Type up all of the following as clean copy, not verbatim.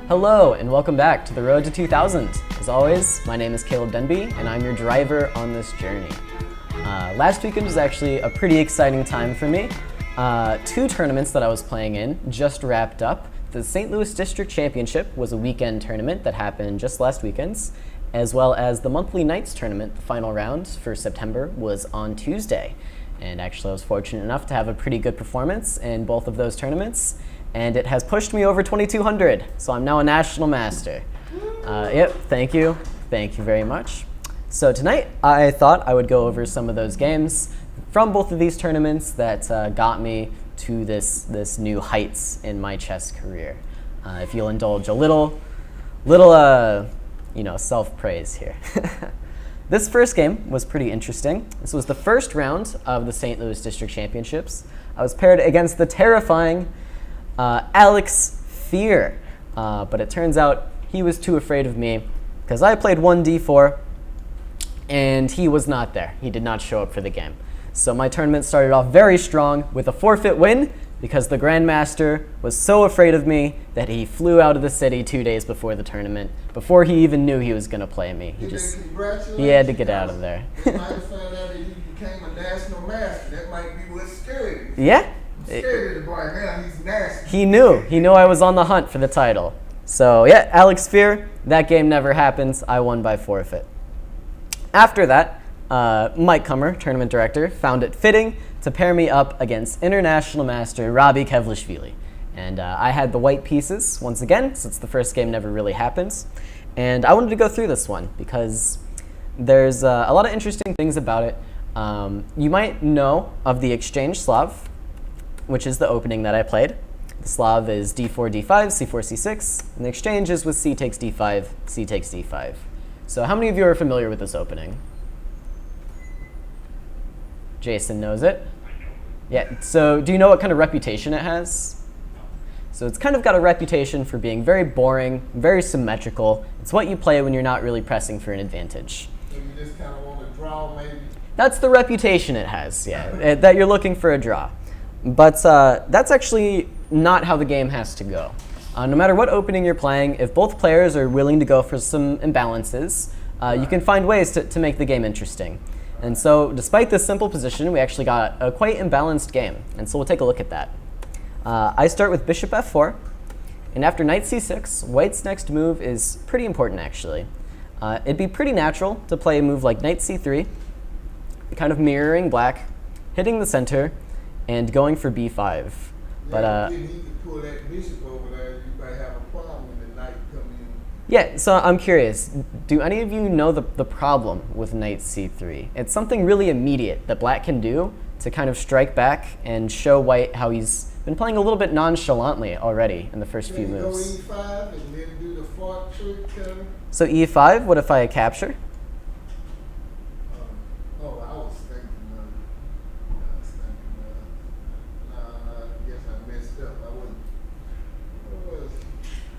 Hello and welcome back to the Road to 2000. As always, my name is Caleb Denby and I'm your driver on this journey. Last weekend was actually a pretty exciting time for me. Two tournaments that I was playing in just wrapped up. The St. Louis District Championship was a weekend tournament that happened just last weekend, as well as the monthly Knights tournament. The final round for September was on Tuesday. And actually I was fortunate enough to have a pretty good performance in both of those tournaments. And it has pushed me over 2,200, so I'm now a national master. Yep, thank you very much. So tonight, I thought I would go over some of those games from both of these tournaments that got me to this new heights in my chess career. If you'll indulge a little self-praise here. This first game was pretty interesting. This was the first round of the St. Louis District Championships. I was paired against the terrifying Alex Fear, but it turns out he was too afraid of me because I played 1d4 and he was not there. He did not show up for the game. So my tournament started off very strong with a forfeit win because the Grandmaster was so afraid of me that he flew out of the city 2 days before the tournament, before he even knew he was going to play me. He had to get out of there. You might have found out that he became a national master. That might be what scared you. Yeah. Scared of the boy. Now he's nasty. He knew I was on the hunt for the title. So yeah, Alex Fear, that game never happens. I won by forfeit. After that, Mike Kummer, tournament director, found it fitting to pair me up against international master Robby Kevlishvili. And I had the white pieces once again, since the first game never really happens. And I wanted to go through this one because there's a lot of interesting things about it. You might know of the exchange Slav, which is the opening that I played. The Slav is d4, d5, c4, c6, and the exchange is with c takes d5, c takes d5. So how many of you are familiar with this opening? Jason knows it. Yeah, so do you know what kind of reputation it has? So it's kind of got a reputation for being very boring, very symmetrical. It's what you play when you're not really pressing for an advantage. So you just kind of want to draw, maybe? That's the reputation it has, yeah, that you're looking for a draw. But that's actually not how the game has to go. No matter what opening you're playing, if both players are willing to go for some imbalances, you can find ways to make the game interesting. And so despite this simple position, we actually got a quite imbalanced game. And so we'll take a look at that. I start with bishop f4. And after knight c6, white's next move is pretty important, actually. It'd be pretty natural to play a move like knight c3, kind of mirroring black, hitting the center, and going for b5. But he could pull that bishop over there. You might have a problem when the knight come in. Yeah, so I'm curious. Do any of you know the problem with knight c3? It's something really immediate that black can do to kind of strike back and show white how he's been playing a little bit nonchalantly already in the first few moves. Go e5 and then do the fork trick. So e5, what if I capture?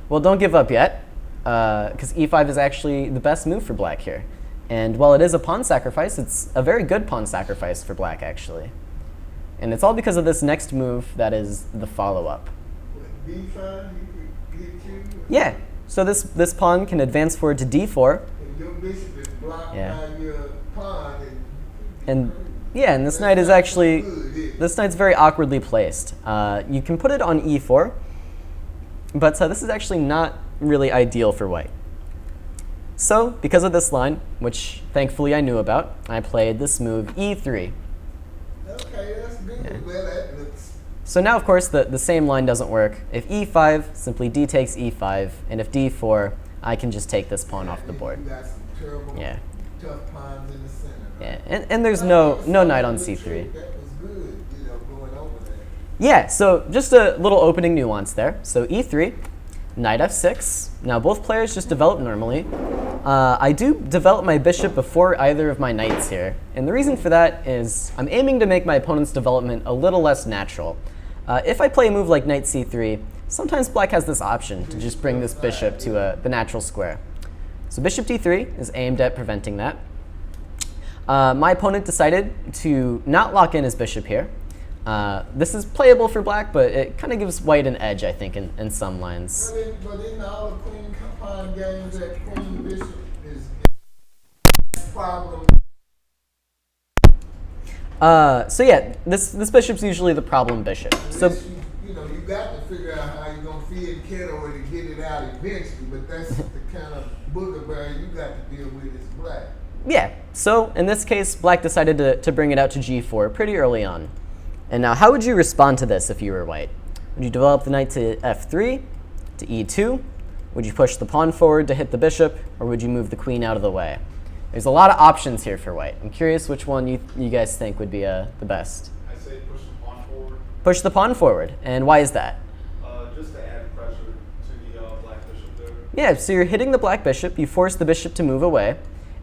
Well, don't give up yet, because e5 is actually the best move for black here. And while it is a pawn sacrifice, it's a very good pawn sacrifice for black, actually. And it's all because of this next move that is the follow-up. b5, yeah, so this pawn can advance forward to d4. And your bishop is blocked by your pawn. And this knight is actually, this knight's very awkwardly placed. You can put it on e4. But this is actually not really ideal for white. So, because of this line, which thankfully I knew about, I played this move e3. Okay, that's good. Yeah. Well, that looks... So now, of course, the same line doesn't work. If e5, simply d takes e5, and if d4, I can just take this pawn off the board. You got some terrible, tough pawns in the center. Right? Yeah, and there's no knight on c3. That was good, going over there. Yeah, so just a little opening nuance there. So e3, knight f6. Now both players just develop normally. I do develop my bishop before either of my knights here. And the reason for that is I'm aiming to make my opponent's development a little less natural. If I play a move like knight c3, sometimes black has this option to just bring this bishop to the natural square. So bishop d3 is aimed at preventing that. My opponent decided to not lock in his bishop here. This is playable for black, but it kind of gives white an edge, I think, in some lines. But in all the queen pawn games, that queen bishop is a problem. So yeah, this bishop's usually the problem bishop. So You got to figure out how you're gonna feed Keto to get it out eventually, but that's the kind of boogerberry you got to deal with is black. yeah, so in this case, black decided to bring it out to g4 pretty early on. And now, how would you respond to this if you were white? Would you develop the knight to f3, to e2? Would you push the pawn forward to hit the bishop, or would you move the queen out of the way? There's a lot of options here for white. I'm curious which one you guys think would be the best. I say push the pawn forward. Push the pawn forward, and why is that? Just to add pressure to the black bishop there. Yeah, so you're hitting the black bishop, you force the bishop to move away,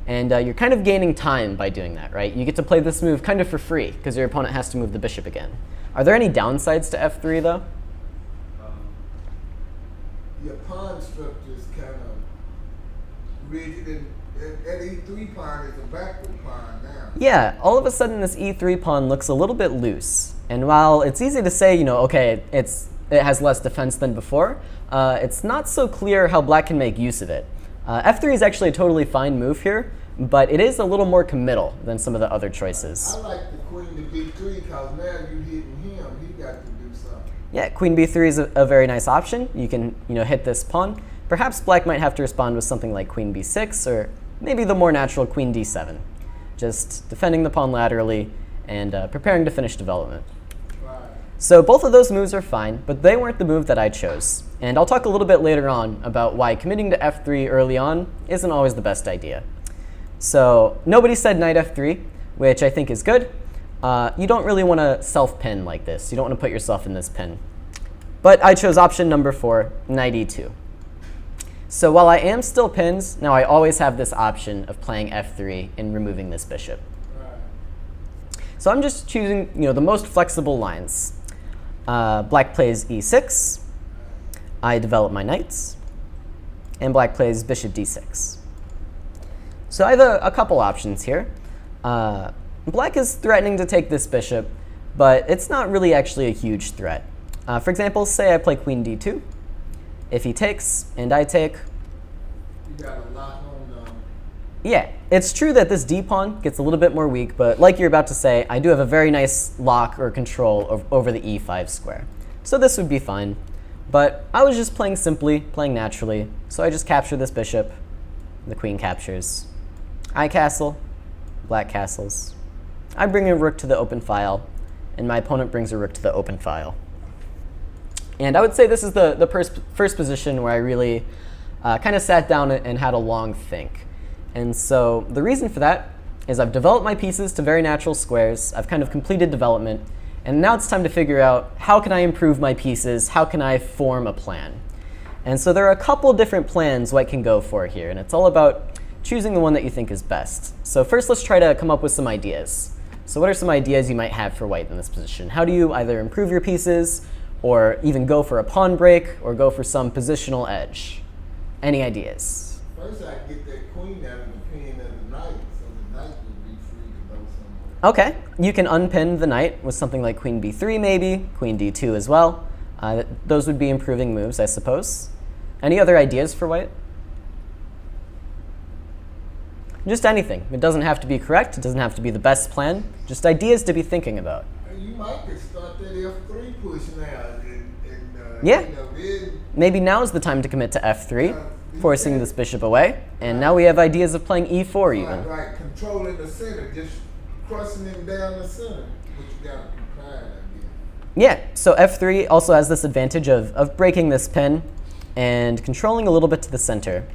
and you're kind of gaining time by doing that, right? You get to play this move kind of for free, because your opponent has to move the bishop again. Are there any downsides to f3, though? Your pawn structure is kind of rigid, and that e3 pawn is a backward pawn now. Yeah, all of a sudden this e3 pawn looks a little bit loose. And while it's easy to say, okay, it has less defense than before, it's not so clear how black can make use of it. f3 is actually a totally fine move here, but it is a little more committal than some of the other choices. I like the queen to b3 because now you're hitting him. He got to do something. Yeah, queen b3 is a very nice option. You can hit this pawn. Perhaps black might have to respond with something like queen b6, or maybe the more natural queen d7. Just defending the pawn laterally and preparing to finish development. Right. So both of those moves are fine, but they weren't the move that I chose. And I'll talk a little bit later on about why committing to f3 early on isn't always the best idea. So nobody said knight f3, which I think is good. You don't really want to self-pin like this. You don't want to put yourself in this pin. But I chose option number 4, knight e2. So while I am still pinned, now I always have this option of playing f3 and removing this bishop. Right. So I'm just choosing the most flexible lines. Black plays e6. I develop my knights. And black plays bishop d6. So I have a couple options here. Black is threatening to take this bishop, but it's not really actually a huge threat. For example, say I play queen d2. If he takes and I take, You got a lock on yeah, it's true that this d pawn gets a little bit more weak, but like you're about to say, I do have a very nice lock or control over the e5 square. So this would be fine. But I was just playing simply, playing naturally, so I just capture this bishop. The queen captures. I castle, black castles. I bring a rook to the open file, and my opponent brings a rook to the open file. And I would say this is the first position where I really kind of sat down and had a long think. And so the reason for that is I've developed my pieces to very natural squares. I've kind of completed development. And now it's time to figure out how can I improve my pieces? How can I form a plan? And so there are a couple different plans white can go for here. And it's all about choosing the one that you think is best. So first, let's try to come up with some ideas. So what are some ideas you might have for white in this position? How do you either improve your pieces, or even go for a pawn break, or go for some positional edge? Any ideas? First, I get that queen out of the pin of the knight, so the knight would be free to go somewhere. Okay, you can unpin the knight with something like queen b3 maybe, queen d2 as well. Those would be improving moves, I suppose. Any other ideas for white? Just anything. It doesn't have to be correct. It doesn't have to be the best plan. Just ideas to be thinking about. You might could start that F3 push now. Yeah. Maybe now is the time to commit to f3, forcing this bishop away. And now we have ideas of playing e4 even. Right, controlling the center, just crossing him down the center. But you got to be quiet, I guess. Yeah, so f3 also has this advantage of breaking this pin and controlling a little bit to the center.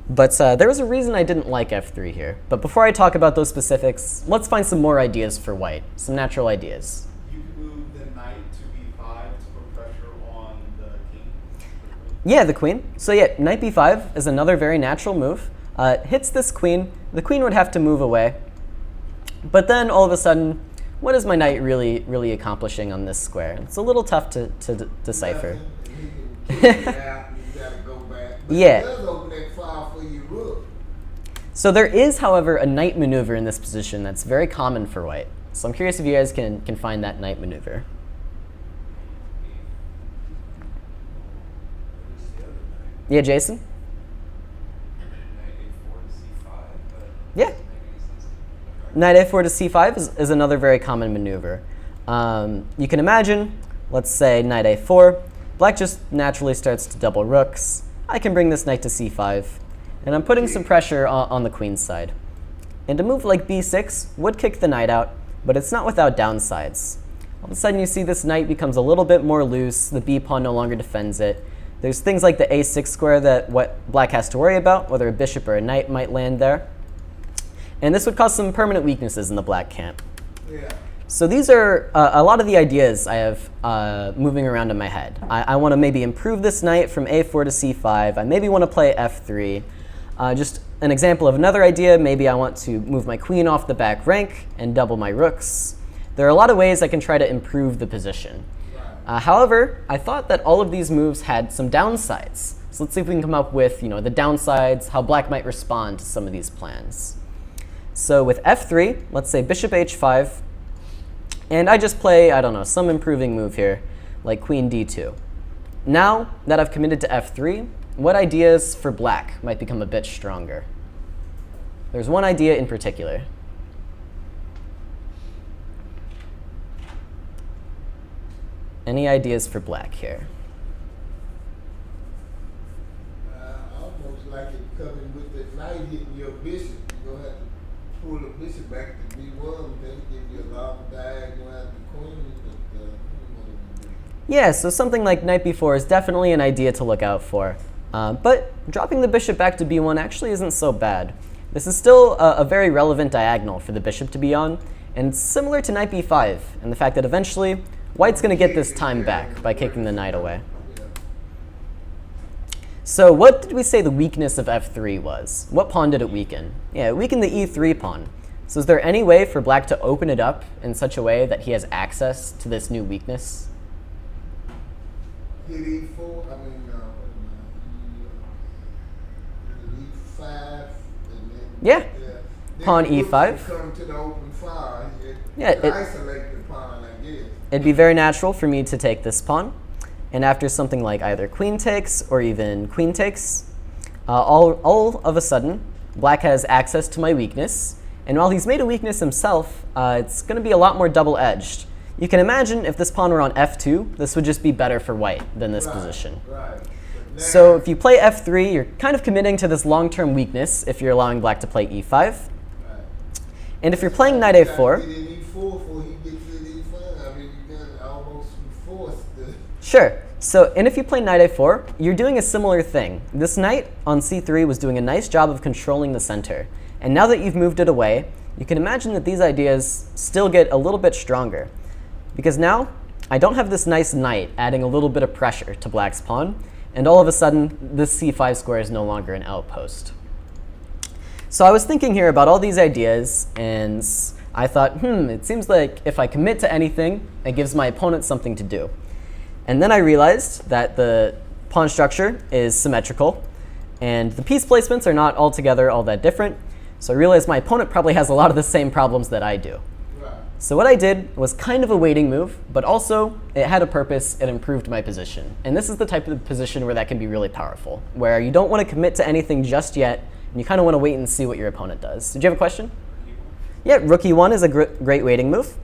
But there was a reason I didn't like f3 here. But before I talk about those specifics, let's find some more ideas for white, some natural ideas. You can move the knight to b5 to put pressure on the king. Yeah, the queen. So yeah, knight b5 is another very natural move. Hits this queen. The queen would have to move away. But then all of a sudden, what is my knight really accomplishing on this square? It's a little tough to decipher. Yeah. So there is, however, a knight maneuver in this position that's very common for white. So I'm curious if you guys can find that knight maneuver. Yeah, Jason? Knight a4 to c5, but Yeah. doesn't make any sense to me. Knight a4 to c5 is another very common maneuver. You can imagine, let's say knight a4. Black just naturally starts to double rooks. I can bring this knight to c5. And I'm putting some pressure on the queen's side. And a move like b6 would kick the knight out, but it's not without downsides. All of a sudden you see this knight becomes a little bit more loose, the b pawn no longer defends it. There's things like the a6 square that what black has to worry about, whether a bishop or a knight might land there. And this would cause some permanent weaknesses in the black camp. Yeah. So these are a lot of the ideas I have moving around in my head. I want to maybe improve this knight from a4 to c5. I maybe want to play f3. Just an example of another idea, maybe I want to move my queen off the back rank and double my rooks. There are a lot of ways I can try to improve the position. However, I thought that all of these moves had some downsides. So let's see if we can come up with, the downsides, how black might respond to some of these plans. So with f3, let's say bishop h5, and I just play, I don't know, some improving move here, like queen d2. Now that I've committed to f3, what ideas for black might become a bit stronger? There's one idea in particular. Any ideas for black here? Almost like it coming with the knight hitting your bishop. You're going to have to pull the bishop back to b1, then give you a long diagonal at the queen. Yeah, so something like knight b4 is definitely an idea to look out for. But dropping the bishop back to b1 actually isn't so bad. This is still a very relevant diagonal for the bishop to be on, and it's similar to knight b5, and the fact that eventually white's going to get this time back by kicking the knight away. So what did we say the weakness of f3 was? What pawn did it weaken? Yeah, it weakened the e3 pawn. So is there any way for black to open it up in such a way that he has access to this new weakness? Hit e4, e5, and then Yeah. Pawn then e5. Come to the open fire. Yeah, isolate the pawn, I guess. It'd be very natural for me to take this pawn. And after something like either queen takes or even queen takes, all of a sudden, black has access to my weakness. And while he's made a weakness himself, it's going to be a lot more double-edged. You can imagine if this pawn were on f2, this would just be better for white than this position. Right. So if you play f3, you're kind of committing to this long-term weakness if you're allowing black to play e5. Right. And if you're playing knight a4, sure. So, and if you play knight a4, you're doing a similar thing. This knight on c3 was doing a nice job of controlling the center. And now that you've moved it away, you can imagine that these ideas still get a little bit stronger. Because now, I don't have this nice knight adding a little bit of pressure to black's pawn, and all of a sudden, this c5 square is no longer an outpost. So I was thinking here about all these ideas, and I thought, it seems like if I commit to anything, it gives my opponent something to do. And then I realized that the pawn structure is symmetrical, and the piece placements are not altogether all that different. So I realized my opponent probably has a lot of the same problems that I do. Right. So what I did was kind of a waiting move, but also it had a purpose. It improved my position. And this is the type of position where that can be really powerful, where you don't want to commit to anything just yet, and you kind of want to wait and see what your opponent does. Did you have a question? Yeah, rook e1 is a great waiting move.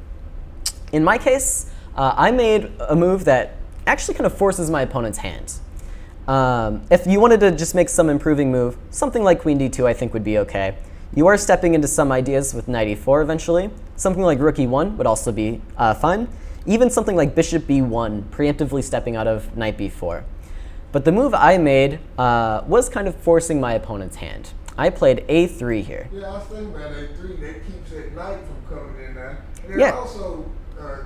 In my case, I made a move that actually kind of forces my opponent's hand. If you wanted to just make some improving move, something like queen d2 I think would be okay. You are stepping into some ideas with knight e4 eventually. Something like rook e1 would also be fine. Even something like bishop b1, preemptively stepping out of knight b4. But the move I made was kind of forcing my opponent's hand. I played a3 here. Yeah, I was thinking about a3. That keeps that knight from coming in there. And then Yeah. also,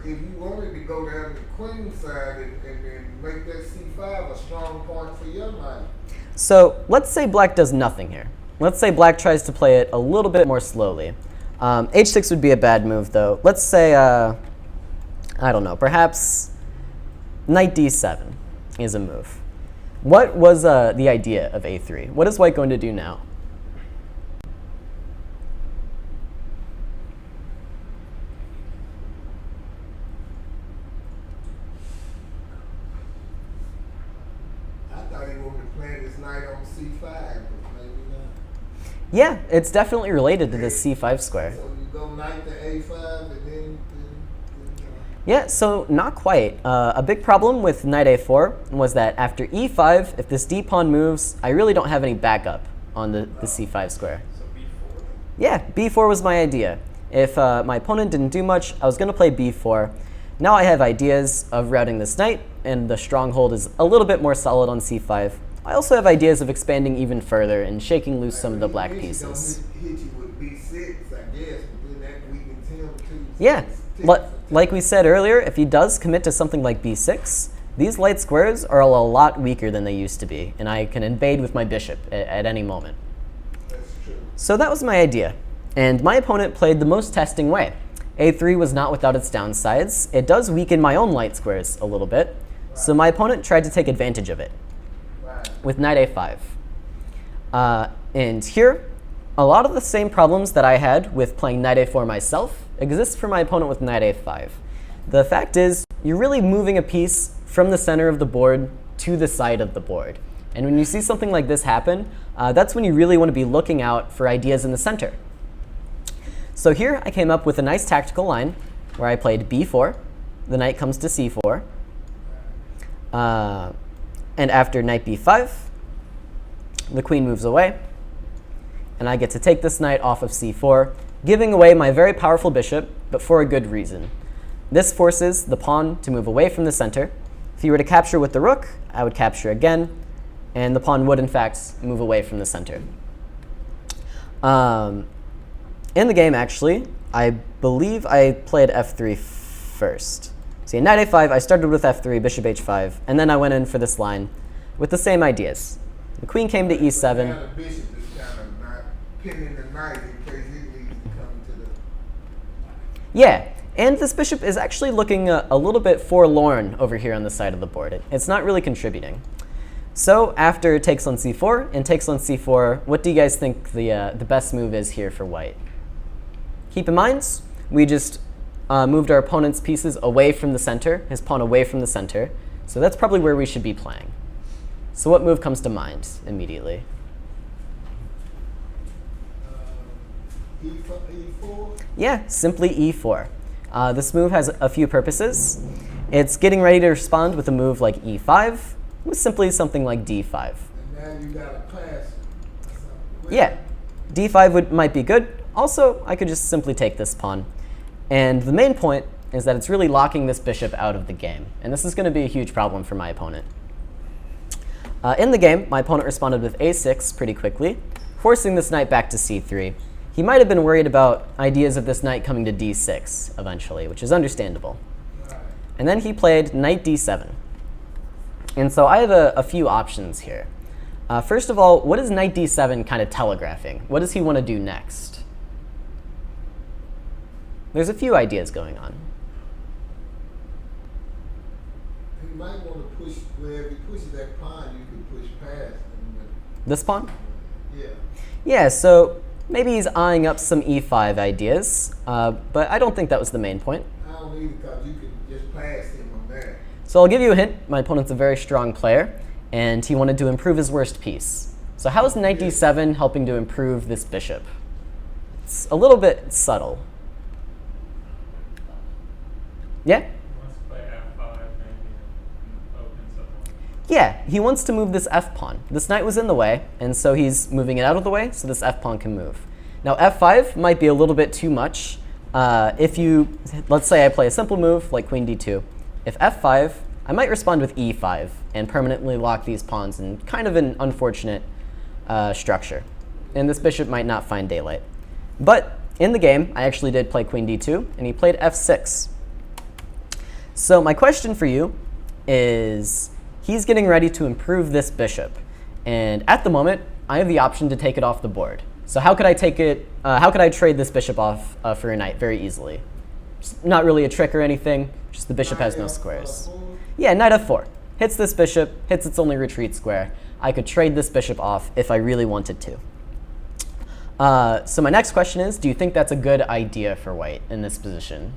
if you wanted to go down the queen side and make that c5 a strong point for your knight. So let's say black does nothing here. Let's say black tries to play it a little bit more slowly. h6 would be a bad move, though. Let's say, I don't know, perhaps knight d7 is a move. What was the idea of a3? What is white going to do now? I thought he wanted to play this knight on C5, but maybe not. Yeah, it's definitely related to this C5 square. So you go knight to A5 and then Yeah, so not quite. A big problem with knight A4 was that after E5, if this D pawn moves, I really don't have any backup on the C5 square. So B4. Yeah, B4 was my idea. If my opponent didn't do much, I was going to play B4. Now I have ideas of routing this knight, and the stronghold is a little bit more solid on C5. I also have ideas of expanding even further and shaking loose some of the black pieces. Hit you with B6, I guess, but then that weakens him too. Yeah, like we said earlier, if he does commit to something like B6, these light squares are a lot weaker than they used to be, and I can invade with my bishop at any moment. That's true. So that was my idea, and my opponent played the most testing way. A3 was not without its downsides. It does weaken my own light squares a little bit, so my opponent tried to take advantage of it with knight A5. And here, a lot of the same problems that I had with playing knight A4 myself exist for my opponent with knight A5. The fact is, you're really moving a piece from the center of the board to the side of the board. And when you see something like this happen, that's when you really want to be looking out for ideas in the center. So here I came up with a nice tactical line where I played B4, the knight comes to C4, and after knight B5, the queen moves away, and I get to take this knight off of C4, giving away my very powerful bishop, but for a good reason. This forces the pawn to move away from the center. If you were to capture with the rook, I would capture again, and the pawn would in fact move away from the center. In the game, actually, I believe I played F3 first. See, in knight A5, I started with F3, bishop H5, and then I went in for this line with the same ideas. The queen came to E7. Now the bishop is kind of not pinning the knight in case he leaves to come to the... Yeah, and this bishop is actually looking a little bit forlorn over here on the side of the board. It's not really contributing. So after it takes on C4 and takes on C4, what do you guys think the best move is here for white? Keep in mind, we just moved our opponent's pieces away from the center, his pawn away from the center. So that's probably where we should be playing. So what move comes to mind immediately? E4? Yeah, simply E4. This move has a few purposes. It's getting ready to respond with a move like E5, with simply something like D5. And now you got a pass. Yeah, D5 might be good. Also, I could just simply take this pawn. And the main point is that it's really locking this bishop out of the game. And this is going to be a huge problem for my opponent. In the game, my opponent responded with A6 pretty quickly, forcing this knight back to C3. He might have been worried about ideas of this knight coming to D6 eventually, which is understandable. And then he played knight D7. And so I have a few options here. First of all, what is knight D7 kind of telegraphing? What does he want to do next? There's a few ideas going on. You might want to push, where if he pushes that pawn, you can push past. This pawn? Yeah. Yeah, so maybe he's eyeing up some E5 ideas, but I don't think that was the main point. I don't either, because you can just pass him on that. So I'll give you a hint. My opponent's a very strong player, and he wanted to improve his worst piece. So how is knight D7 helping to improve this bishop? It's a little bit subtle. Yeah? He wants to play F5 maybe and open something. Yeah, he wants to move this F pawn. This knight was in the way, and so he's moving it out of the way so this F pawn can move. Now F5 might be a little bit too much. Let's say I play a simple move like Queen D2. If F5, I might respond with E5 and permanently lock these pawns in kind of an unfortunate structure. And this bishop might not find daylight. But in the game, I actually did play Queen D2, and he played F6. So my question for you is, he's getting ready to improve this bishop. And at the moment, I have the option to take it off the board. So how could I take it, how could I trade this bishop off for a knight very easily? It's not really a trick or anything, just the bishop has no squares. Yeah, knight F4. Hits this bishop, hits its only retreat square. I could trade this bishop off if I really wanted to. So my next question is, do you think that's a good idea for white in this position?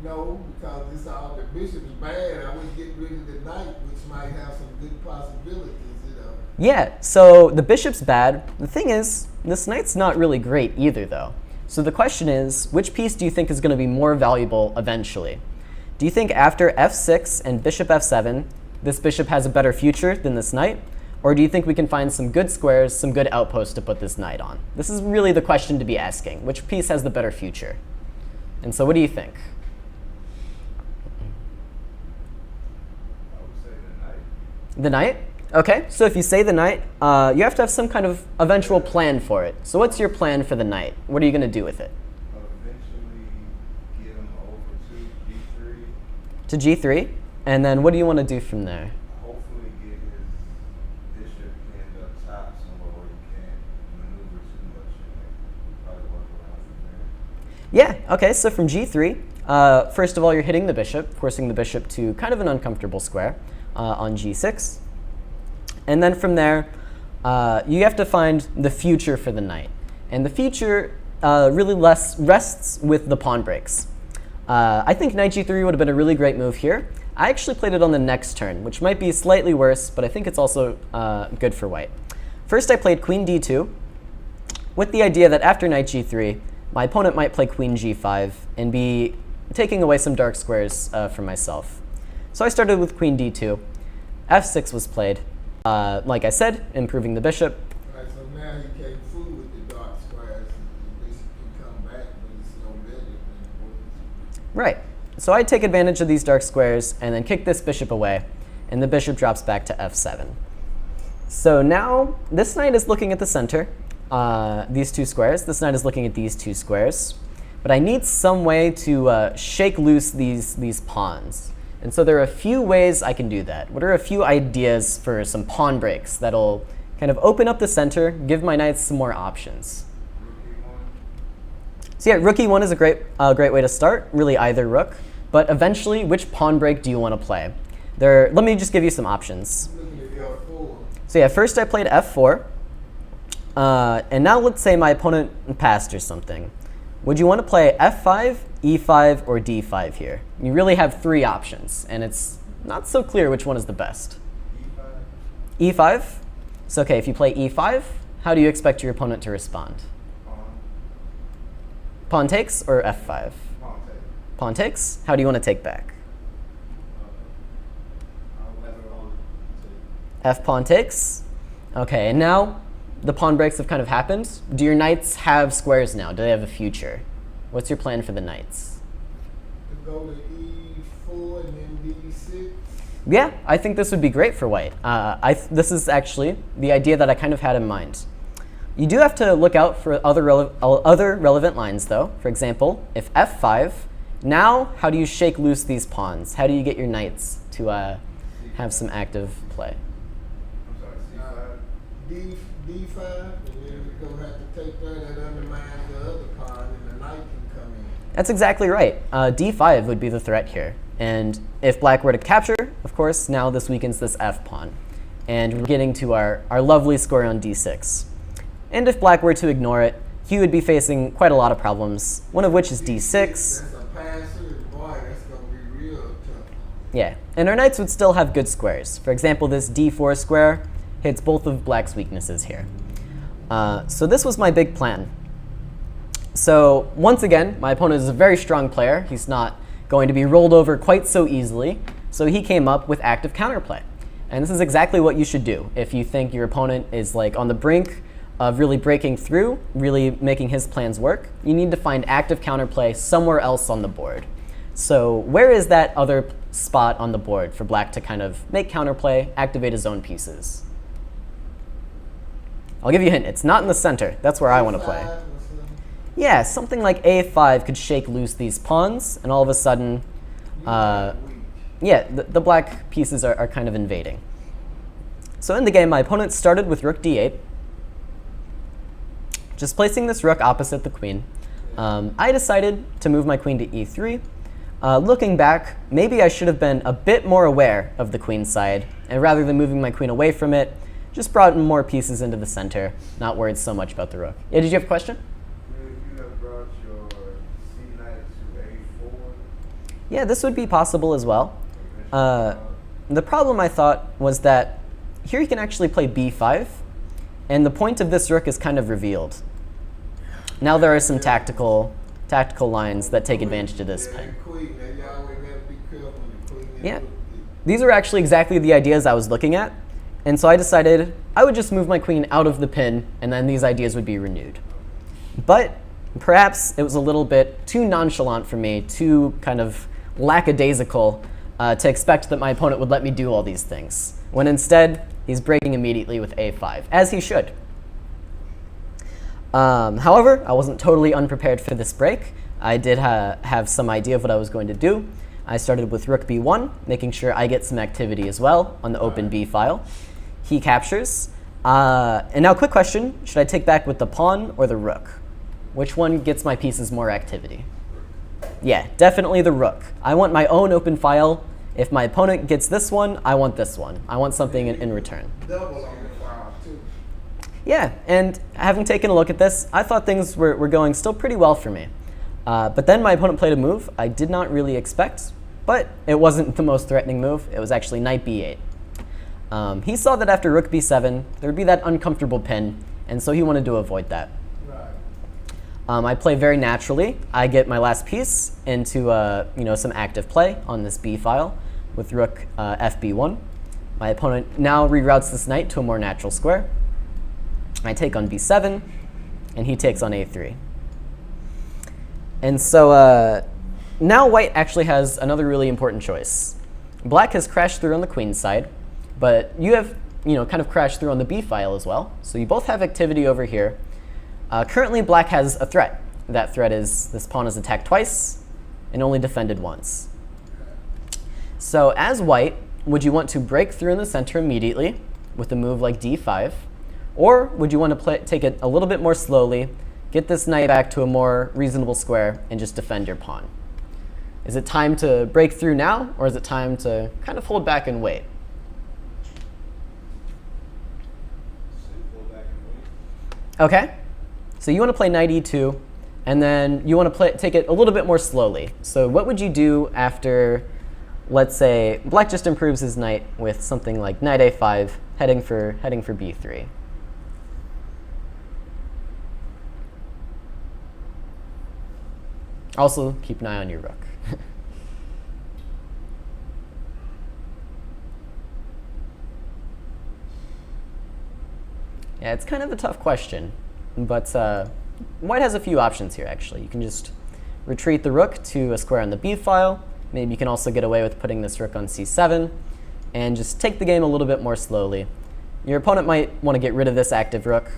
No, because it's all the bishop's bad. I would get rid of the knight, which might have some good possibilities, you know. Yeah, so the bishop's bad. The thing is, this knight's not really great either, though. So the question is, which piece do you think is going to be more valuable eventually? Do you think after f6 and bishop f7, this bishop has a better future than this knight? Or do you think we can find some good squares, some good outposts to put this knight on? This is really the question to be asking. Which piece has the better future? And so what do you think? I would say the knight. The knight? Okay, so if you say the knight, you have to have some kind of eventual plan for it. So what's your plan for the knight? What are you going to do with it? Eventually get him over to G3. To G3? And then what do you want to do from there? Hopefully get his bishop pinned up top somewhere where he can't maneuver too much and then probably work around from there. Yeah, okay, so from G3, first of all, you're hitting the bishop, forcing the bishop to kind of an uncomfortable square on G6. And then from there, you have to find the future for the knight. And the future really rests with the pawn breaks. I think knight G3 would have been a really great move here. I actually played it on the next turn, which might be slightly worse, but I think it's also good for white. First, I played queen D2, with the idea that after knight G3, my opponent might play queen G5 and be taking away some dark squares from myself. So I started with queen D2. F6 was played. Like I said, improving the bishop. All right, so now you can't fool with the dark squares. The bishop can come back, but it's no better than what. Right. So I take advantage of these dark squares and then kick this bishop away, and the bishop drops back to f7. So now this knight is looking at the center, these two squares. This knight is looking at these two squares. But I need some way to shake loose these pawns. And so there are a few ways I can do that. What are a few ideas for some pawn breaks that'll kind of open up the center, give my knights some more options? So yeah, rook e1 is a great way to start, really either rook. But eventually, which pawn break do you want to play? Let me just give you some options. Looking at your 4. So yeah, first I played f4. And now let's say my opponent passed or something. Would you want to play f5, e5, or d5 here? You really have 3 options, and it's not so clear which one is the best. E5. E5? So okay, if you play e5, how do you expect your opponent to respond? Pawn takes or f5? Pawn take. Pawn takes? How do you want to take back? F pawn takes? Okay, and now the pawn breaks have kind of happened. Do your knights have squares now? Do they have a future? What's your plan for the knights? To go to e4 and then d6. Yeah, I think this would be great for white. This is actually the idea that I kind of had in mind. You do have to look out for other relevant lines, though. For example, if f5, now how do you shake loose these pawns? How do you get your knights to have some active play? I'm sorry, C5. D5, and then we're going to have to take that undermines the other pawn, and the knight can come in. That's exactly right. D5 would be the threat here. And if black were to capture, of course, now this weakens this f pawn. And we're getting to our lovely score on d6. And if black were to ignore it, he would be facing quite a lot of problems, one of which is d6. That's a passer, and boy, that's going to be real tough. Yeah, and our knights would still have good squares. For example, this d4 square hits both of black's weaknesses here. So this was my big plan. So once again, my opponent is a very strong player. He's not going to be rolled over quite so easily. So he came up with active counterplay. And this is exactly what you should do if you think your opponent is like on the brink of really breaking through, really making his plans work. You need to find active counterplay somewhere else on the board. So where is that other spot on the board for black to kind of make counterplay, activate his own pieces? I'll give you a hint. It's not in the center. That's where I want to play. Yeah, something like a5 could shake loose these pawns, and all of a sudden, yeah, the black pieces are kind of invading. So in the game, my opponent started with rook d8, just placing this rook opposite the queen. I decided to move my queen to e3. Looking back, maybe I should have been a bit more aware of the queen side, and rather than moving my queen away from it, just brought more pieces into the center, not worried so much about the rook. Yeah, did you have a question? If you have brought your c knight to a4, Yeah, this would be possible as well. The problem I thought was that here he can actually play b5, and the point of this rook is kind of revealed. Now there are some tactical lines that take advantage of this pin. Yeah, these are actually exactly the ideas I was looking at, and so I decided I would just move my queen out of the pin, and then these ideas would be renewed. But perhaps it was a little bit too nonchalant for me, too kind of lackadaisical, to expect that my opponent would let me do all these things, when instead he's breaking immediately with a5, as he should. However, I wasn't totally unprepared for this break. I did have some idea of what I was going to do. I started with rook b1, making sure I get some activity as well on the open b file. He captures. And now quick question, should I take back with the pawn or the rook? Which one gets my pieces more activity? Yeah, definitely the rook. I want my own open file. If my opponent gets this one, I want this one. I want something in return. Double on the file, too. Yeah, and having taken a look at this, I thought things were going still pretty well for me. But then my opponent played a move I did not really expect, but it wasn't the most threatening move. It was actually knight b8. He saw that after rook b7, there would be that uncomfortable pin, and so he wanted to avoid that. I play very naturally. I get my last piece into some active play on this b file with rook fb1. My opponent now reroutes this knight to a more natural square. I take on b7, and he takes on a3. And so now white actually has another really important choice. Black has crashed through on the queen side, but you have kind of crashed through on the b file as well. So you both have activity over here. Currently, black has a threat. That threat is this pawn is attacked twice and only defended once. So as white, would you want to break through in the center immediately with a move like d5? Or would you want to take it a little bit more slowly, get this knight back to a more reasonable square, and just defend your pawn? Is it time to break through now, or is it time to kind of hold back and wait? Okay. So you want to play knight e2, and then you want to take it a little bit more slowly. So what would you do after, let's say, black just improves his knight with something like knight a5, heading for b3? Also, keep an eye on your rook. Yeah, it's kind of a tough question. But white has a few options here, actually. You can just retreat the rook to a square on the b file. Maybe you can also get away with putting this rook on c7 and just take the game a little bit more slowly. Your opponent might want to get rid of this active rook.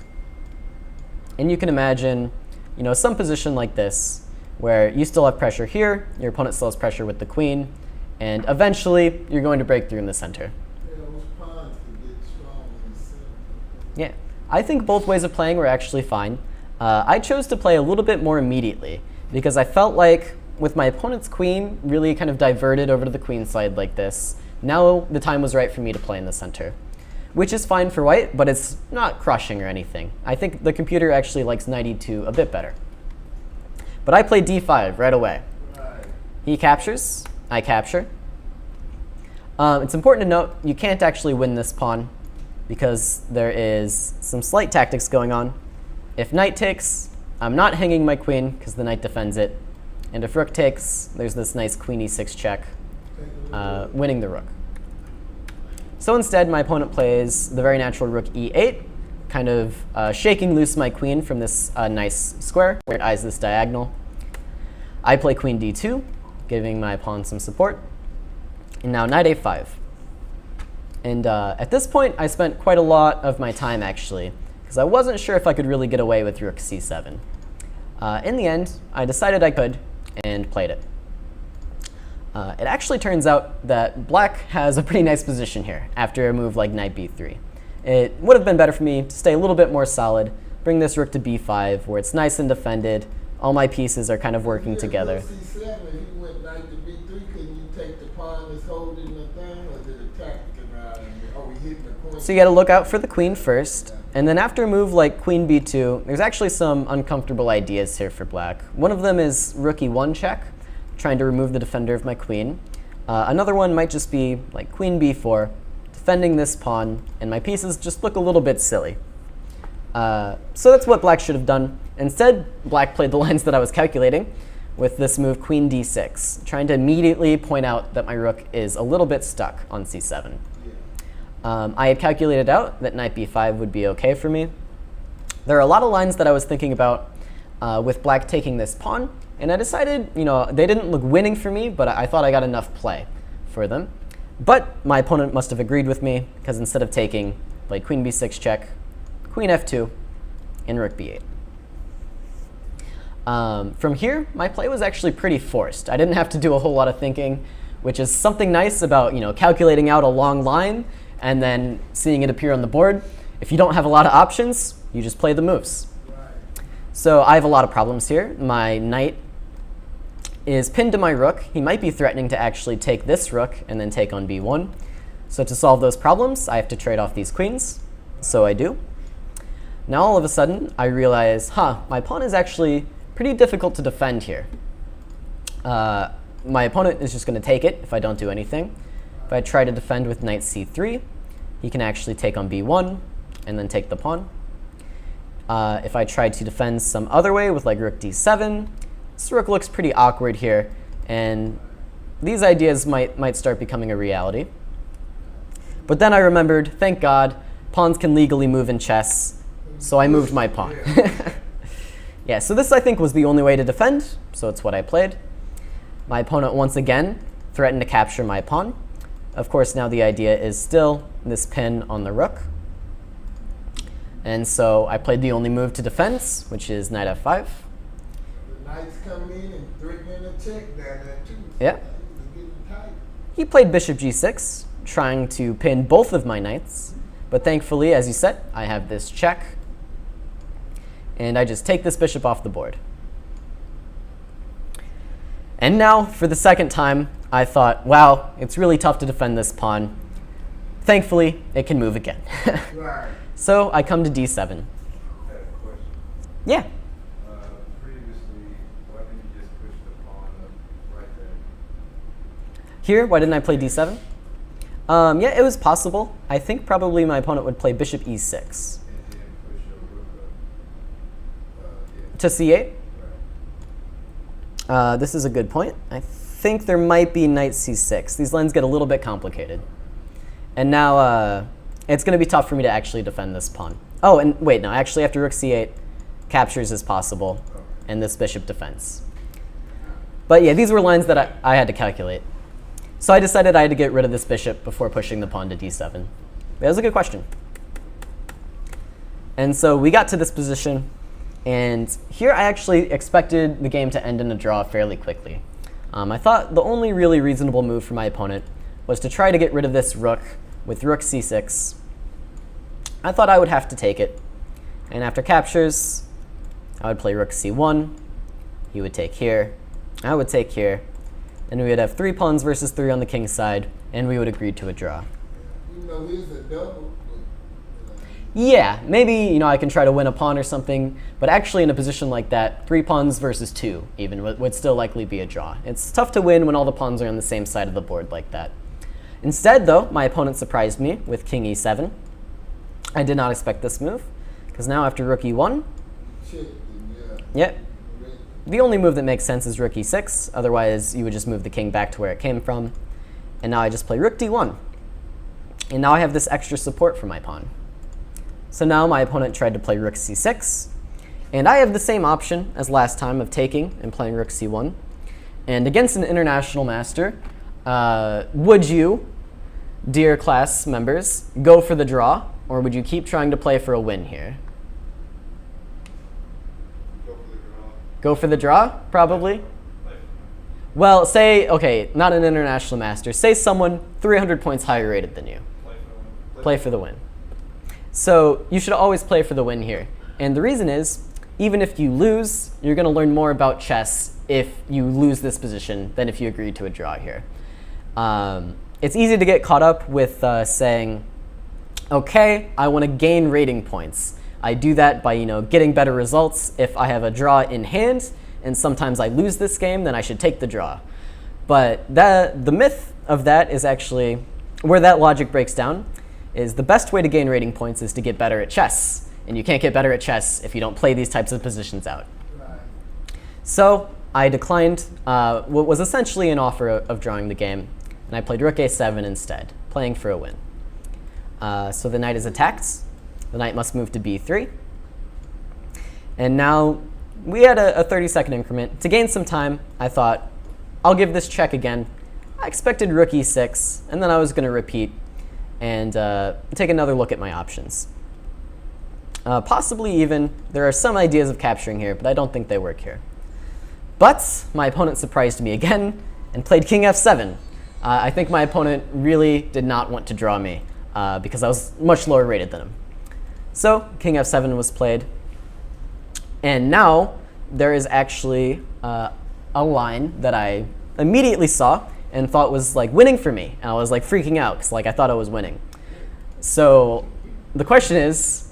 And you can imagine some position like this where you still have pressure here, your opponent still has pressure with the queen, and eventually you're going to break through in the center. Yeah. I think both ways of playing were actually fine. I chose to play a little bit more immediately because I felt like with my opponent's queen really kind of diverted over to the queen side like this, now the time was right for me to play in the center, which is fine for white, but it's not crushing or anything. I think the computer actually likes knight e2 a bit better. But I play d5 right away. He captures, I capture. It's important to note you can't actually win this pawn, because there is some slight tactics going on. If knight takes, I'm not hanging my queen because the knight defends it. And if rook takes, there's this nice queen e6 check, winning the rook. So instead, my opponent plays the very natural rook e8, kind of shaking loose my queen from this nice square where it eyes this diagonal. I play queen d2, giving my pawn some support. And now knight a5. And at this point, I spent quite a lot of my time, actually, because I wasn't sure if I could really get away with rook c7. In the end, I decided I could and played it. It actually turns out that black has a pretty nice position here after a move like knight b3. It would have been better for me to stay a little bit more solid, bring this rook to b5, where it's nice and defended. All my pieces are kind of working together. C7, if you went knight to b3, couldn't you take the pawn that's holding the thing, or did it tactic around? Are we hitting the queen? So you got to look out for the queen first. And then after a move like queen b2, there's actually some uncomfortable ideas here for black. One of them is rook e1 check, trying to remove the defender of my queen. Another one might just be like queen b4, defending this pawn, and my pieces just look a little bit silly. So that's what black should have done. Instead, black played the lines that I was calculating with this move queen d6, trying to immediately point out that my rook is a little bit stuck on c7. I had calculated out that knight b5 would be okay for me. There are a lot of lines that I was thinking about with black taking this pawn, and I decided, they didn't look winning for me, but I thought I got enough play for them. But my opponent must have agreed with me, because instead of taking, played queen b6 check, queen f2, and rook b8. From here, my play was actually pretty forced. I didn't have to do a whole lot of thinking, which is something nice about calculating out a long line and then seeing it appear on the board. If you don't have a lot of options, you just play the moves. So I have a lot of problems here. My knight is pinned to my rook. He might be threatening to actually take this rook and then take on b1. So to solve those problems, I have to trade off these queens. So I do. Now all of a sudden, I realize, my pawn is actually pretty difficult to defend here. My opponent is just going to take it if I don't do anything. If I try to defend with knight c3, he can actually take on b1 and then take the pawn. If I try to defend some other way with like rook d7, this rook looks pretty awkward here, and these ideas might start becoming a reality. But then I remembered, thank God, pawns can legally move in chess, so I moved my pawn. Yeah, so this I think was the only way to defend, so it's what I played. My opponent once again threatened to capture my pawn. Of course, now the idea is still this pin on the rook. And so I played the only move to defend, which is knight f5. The knights come in and threatening a check down there too. Yeah. Getting tight. He played bishop g6, trying to pin both of my knights. But thankfully, as you said, I have this check. And I just take this bishop off the board. And now, for the second time, I thought, wow, it's really tough to defend this pawn. Thankfully, it can move again. Right. So I come to d7. I had a question. Yeah. Previously, why didn't you just push the pawn up right there? Here, why didn't I play d7? Yeah, it was possible. I think probably my opponent would play bishop e6 And then push your rook up. to c8. Right. This is a good point. I think there might be knight c6. These lines get a little bit complicated. And now it's going to be tough for me to actually defend this pawn. Oh, and wait, no, actually after rook c8, captures is possible, and this bishop defense. But yeah, these were lines that I had to calculate. So I decided I had to get rid of this bishop before pushing the pawn to d7. That was a good question. And so we got to this position, and here I actually expected the game to end in a draw fairly quickly. I thought the only really reasonable move for my opponent was to try to get rid of this rook with rook c6. I thought I would have to take it. And after captures, I would play rook c1. He would take here. I would take here. And we would have 3 pawns versus 3 on the king's side, and we would agree to a draw. Here's a double. Yeah, maybe I can try to win a pawn or something, but actually in a position like that, 3 pawns versus 2 even would still likely be a draw. It's tough to win when all the pawns are on the same side of the board like that. Instead, though, my opponent surprised me with king e7. I did not expect this move, because now after rook e1, yeah, the only move that makes sense is rook e6. Otherwise, you would just move the king back to where it came from. And now I just play rook d1. And now I have this extra support for my pawn. So now my opponent tried to play rook c6. And I have the same option as last time of taking and playing rook c1. And against an international master, would you, dear class members, go for the draw? Or would you keep trying to play for a win here? Go for the draw, probably. Well, say, okay, not an international master. Say someone 300 points higher rated than you. Play for the win. So you should always play for the win here. And the reason is, even if you lose, you're going to learn more about chess if you lose this position than if you agree to a draw here. It's easy to get caught up with saying, okay, I want to gain rating points. I do that by getting better results if I have a draw in hand, and sometimes I lose this game, then I should take the draw. But the myth of that is actually, where that logic breaks down, is the best way to gain rating points is to get better at chess. And you can't get better at chess if you don't play these types of positions out. So I declined what was essentially an offer of drawing the game, and I played rook a7 instead, playing for a win. So the knight is attacked. The knight must move to b3. And now we had a 30-second increment. To gain some time, I thought, I'll give this check again. I expected rook e6, and then I was going to repeat and take another look at my options. Possibly even, there are some ideas of capturing here, but I don't think they work here. But my opponent surprised me again and played king f7. I think my opponent really did not want to draw me because I was much lower rated than him. So king f7 was played. And now there is actually a line that I immediately saw and thought was like winning for me. And I was like freaking out because like I thought I was winning. So the question is,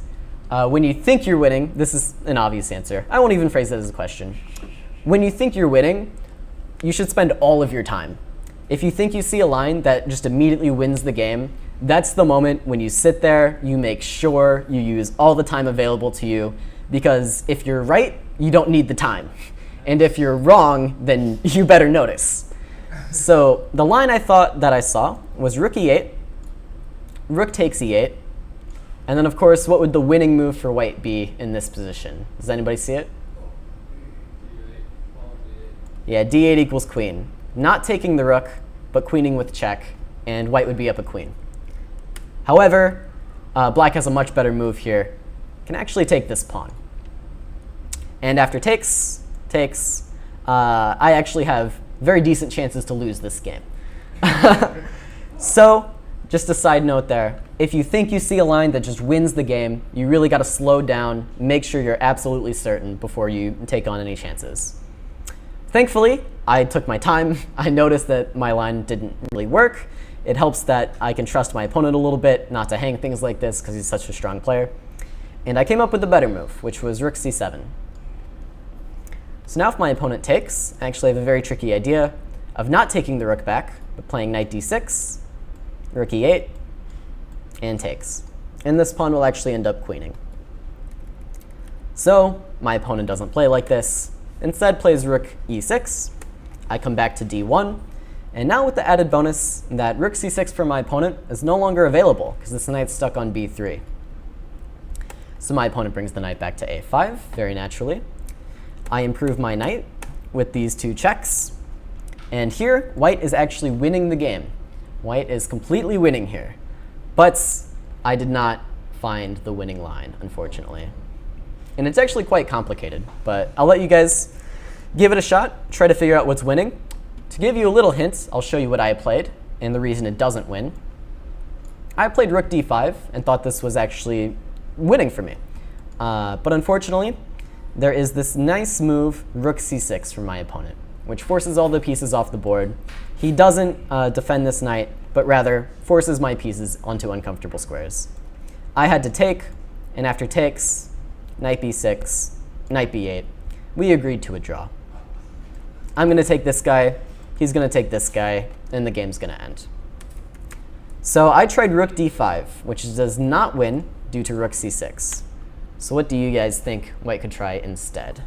when you think you're winning, this is an obvious answer. I won't even phrase it as a question. When you think you're winning, you should spend all of your time. If you think you see a line that just immediately wins the game, that's the moment when you sit there, you make sure you use all the time available to you, because if you're right, you don't need the time. And if you're wrong, then you better notice. So the line I thought that I saw was rook e8, rook takes e8, and then of course, what would the winning move for white be in this position? Does anybody see it? Yeah, d8 equals queen. Not taking the rook, but queening with check, and white would be up a queen. However, black has a much better move here. Can actually take this pawn. And after takes, I actually have very decent chances to lose this game. So, just a side note there. If you think you see a line that just wins the game, you really got to slow down, make sure you're absolutely certain before you take on any chances. Thankfully, I took my time. I noticed that my line didn't really work. It helps that I can trust my opponent a little bit not to hang things like this because he's such a strong player. And I came up with a better move, which was rook c7. So now if my opponent takes, I actually have a very tricky idea of not taking the rook back, but playing knight d6, rook e8, and takes. And this pawn will actually end up queening. So my opponent doesn't play like this. Instead plays rook e6. I come back to d1. And now with the added bonus that rook c6 for my opponent is no longer available because this knight's stuck on b3. So my opponent brings the knight back to a5, very naturally. I improve my knight with these two checks. And here, white is actually winning the game. White is completely winning here. But I did not find the winning line, unfortunately. And it's actually quite complicated, but I'll let you guys give it a shot, try to figure out what's winning. To give you a little hint, I'll show you what I played and the reason it doesn't win. I played rook d5 and thought this was actually winning for me. But unfortunately, there is this nice move, rook c6 from my opponent, which forces all the pieces off the board. He doesn't defend this knight, but rather forces my pieces onto uncomfortable squares. I had to take, and after takes, knight b6, knight b8. We agreed to a draw. I'm going to take this guy, he's going to take this guy, and the game's going to end. So I tried rook d5, which does not win due to rook c6. So what do you guys think white could try instead?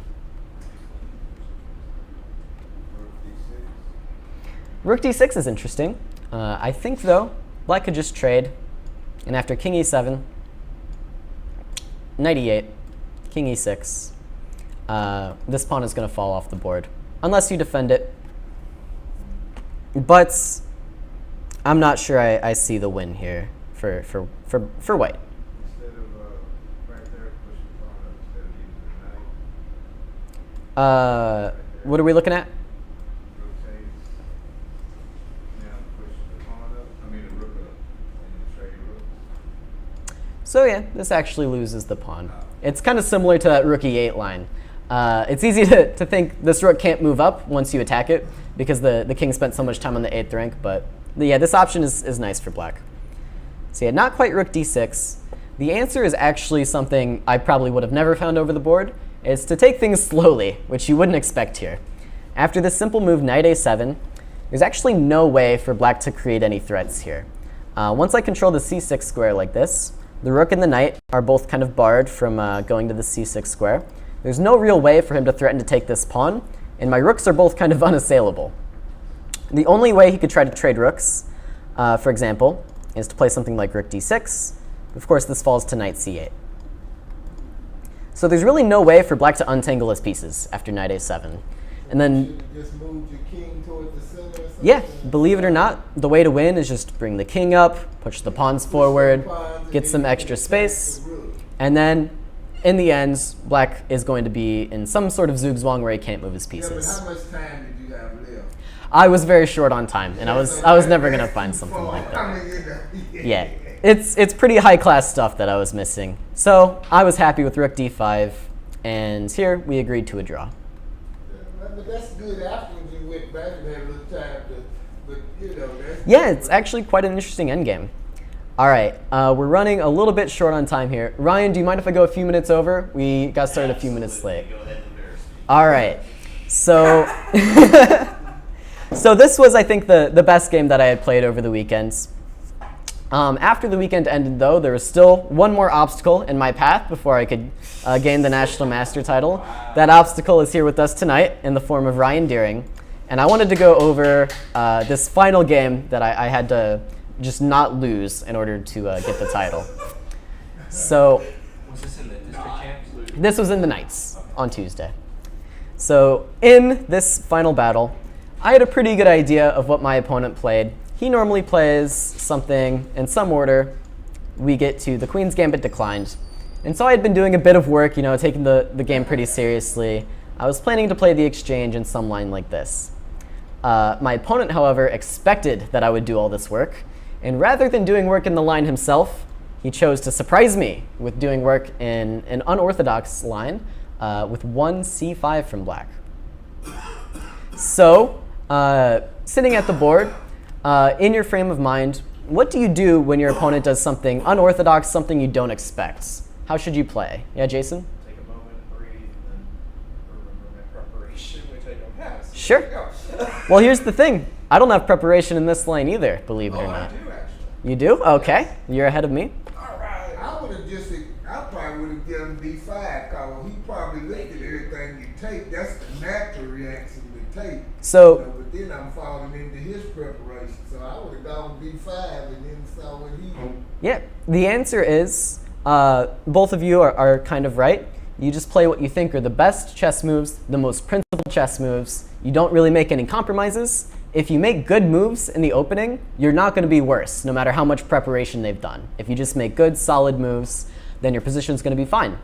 Rook d6 is interesting. I think, though, black could just trade, and after king e7, knight e8, king e6, this pawn is going to fall off the board, unless you defend it. But I'm not sure I see the win here for white. Instead of right there, push the pawn up instead of using the knight. What are we looking at? Rotate. Now push the pawn up. I mean the rook up, and you trade rooks. So yeah, this actually loses the pawn. It's kind of similar to that rook e8 line. It's easy to think this rook can't move up once you attack it because the king spent so much time on the 8th rank, but yeah, this option is nice for black. So yeah, not quite rook d6. The answer is actually something I probably would have never found over the board, is to take things slowly, which you wouldn't expect here. After this simple move, knight a7, there's actually no way for black to create any threats here. Once I control the c6 square like this, the rook and the knight are both kind of barred from going to the c6 square. There's no real way for him to threaten to take this pawn, and my rooks are both kind of unassailable. The only way he could try to trade rooks, for example, is to play something like rook d6. Of course, this falls to knight c8. So there's really no way for black to untangle his pieces after knight a7. And then, Just move your king toward the center or something? yeah, believe it or not, the way to win is just bring the king up, push the pawns forward, get some extra space, and then, in the end, black is going to be in some sort of zugzwang where he can't move his Yeah, but pieces. how much time did you have left? I was very short on time, and I was never going to find something like that. I mean, you know, Yeah, it's pretty high-class stuff that I was missing. So I was happy with rook d5, and here we agreed to a draw. But that's good afterwards you went back and had a little time to, but you know, that's... Yeah, it's actually quite an interesting endgame. All right, we're running a little bit short on time here. Ryan, do you mind if I go a few minutes over? We got started a few minutes late. Go ahead and embarrass me. All right, so so this was, I think, the best game that I had played over the weekends. After the weekend ended, though, there was still one more obstacle in my path before I could gain the National Master title. That obstacle is here with us tonight in the form of Ryan Deering. And I wanted to go over this final game that I had to just not lose in order to get the title. So Was this in the district champs? this was in the Knights on Tuesday. So in this final battle, I had a pretty good idea of what my opponent played. He normally plays something in some order. We get to the Queen's Gambit declined. And so I had been doing a bit of work, you know, taking the game pretty seriously. I was planning to play the exchange in some line like this. My opponent, however, expected that I would do all this work. And rather than doing work in the line himself, he chose to surprise me with doing work in an unorthodox line with one c5 from black. So, sitting at the board, in your frame of mind, what do you do when your opponent does something unorthodox, something you don't expect? How should you play? Yeah, Jason? Take a moment, breathe, and then remember my preparation, which I don't have. So Sure. there you go. Well, here's the thing. I don't have preparation in this line either, believe it or Oh, I not. do actually. You do? Okay. You're ahead of me. All right. I would have just, I probably would have given D5, because he probably looked at everything you take. That's the natural reaction to take. So- You know, but then I'm falling into his preparation. So I would have gone D5 and then saw what he did. Yeah, the answer is both of you are kind of right. You just play what you think are the best chess moves, the most principled chess moves. You don't really make any compromises. If you make good moves in the opening, you're not going to be worse, no matter how much preparation they've done. If you just make good, solid moves, then your position's going to be fine.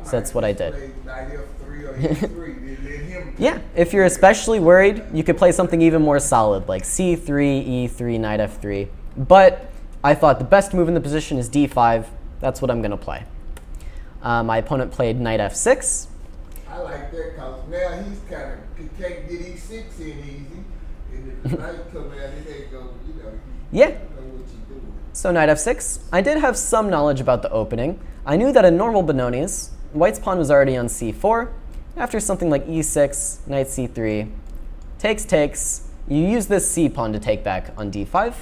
So that's what I did. Knight F3 or E3. Then let him Yeah, if you're especially worried, you could play something even more solid, like c3, e3, knight f3. But I thought the best move in the position is d5. That's what I'm going to play. My opponent played knight f6. I like that, because now he's kind of, he can't get E6 in easy. And if the knight come out, it ain't go, you know, Yeah. you know what you're doing. So knight f6. I did have some knowledge about the opening. I knew that in normal Benoni's, white's pawn was already on c4. After something like e6, knight c3, takes, you use this c pawn to take back on d5.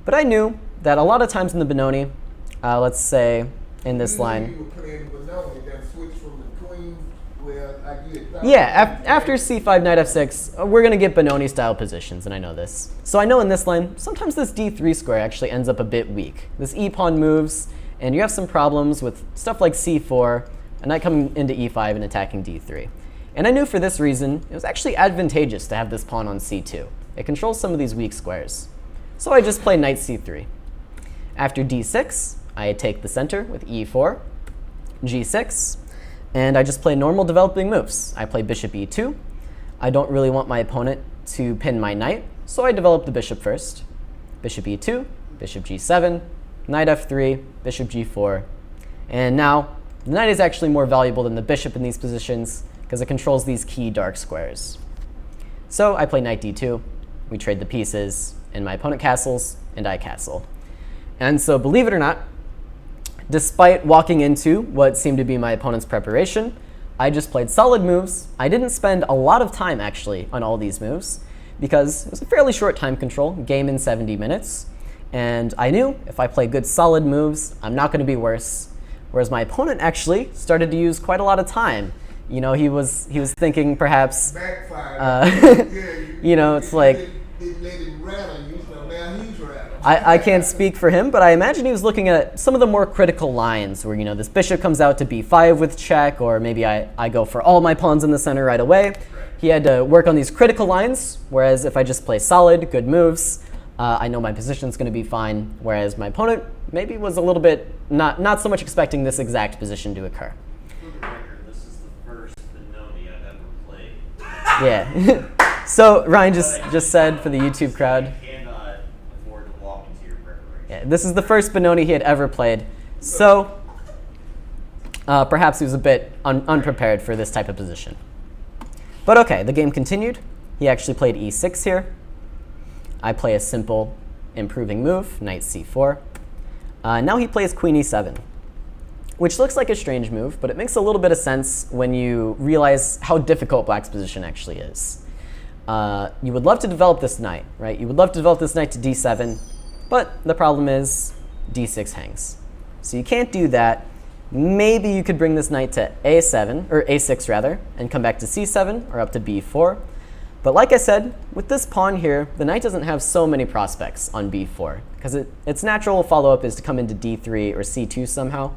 But I knew that a lot of times in the Benoni, let's say in this line, You were playing Benoni, then switch from the queen, where like you had thought. yeah, after c5, knight f6, we're going to get Benoni-style positions, and I know this. So I know in this line, sometimes this d3 square actually ends up a bit weak. This e-pawn moves, and you have some problems with stuff like c4, a knight coming into e5 and attacking d3. And I knew for this reason, it was actually advantageous to have this pawn on c2. It controls some of these weak squares. So I just play knight c3. After d6, I take the center with e4, g6, and I just play normal developing moves. I play bishop e2. I don't really want my opponent to pin my knight, so I develop the bishop first. Bishop e2, bishop g7, knight f3, bishop g4. And now, the knight is actually more valuable than the bishop in these positions because it controls these key dark squares. So I play knight d2, we trade the pieces, and my opponent castles, and I castle. And so believe it or not, despite walking into what seemed to be my opponent's preparation, I just played solid moves. I didn't spend a lot of time, actually, on all these moves, because it was a fairly short time control, game in 70 minutes, and I knew if I play good solid moves, I'm not going to be worse, whereas my opponent actually started to use quite a lot of time. You know, he was thinking perhaps, you know, it's like, I can't speak for him, but I imagine he was looking at some of the more critical lines where, you know, this bishop comes out to b5 with check, or maybe I go for all my pawns in the center right away. He had to work on these critical lines, whereas if I just play solid, good moves, I know my position's going to be fine, whereas my opponent maybe was a little bit not so much expecting this exact position to occur. For the record, this is the first Benoni I've ever played. Yeah. So Ryan just said for the YouTube crowd. I cannot afford to walk into your preparation. Yeah, this is the first Benoni he had ever played. So perhaps he was a bit unprepared for this type of position. But okay, the game continued. He actually played e6 here. I play a simple improving move, knight c4. Now he plays queen e7, which looks like a strange move, but it makes a little bit of sense when you realize how difficult black's position actually is. You would love to develop this knight, right? You would love to develop this knight to d7, but the problem is d6 hangs. So you can't do that. Maybe you could bring this knight to a7, or a6 rather, and come back to c7 or up to b4. But like I said, with this pawn here, the knight doesn't have so many prospects on b4, because its natural follow-up is to come into d3 or c2 somehow,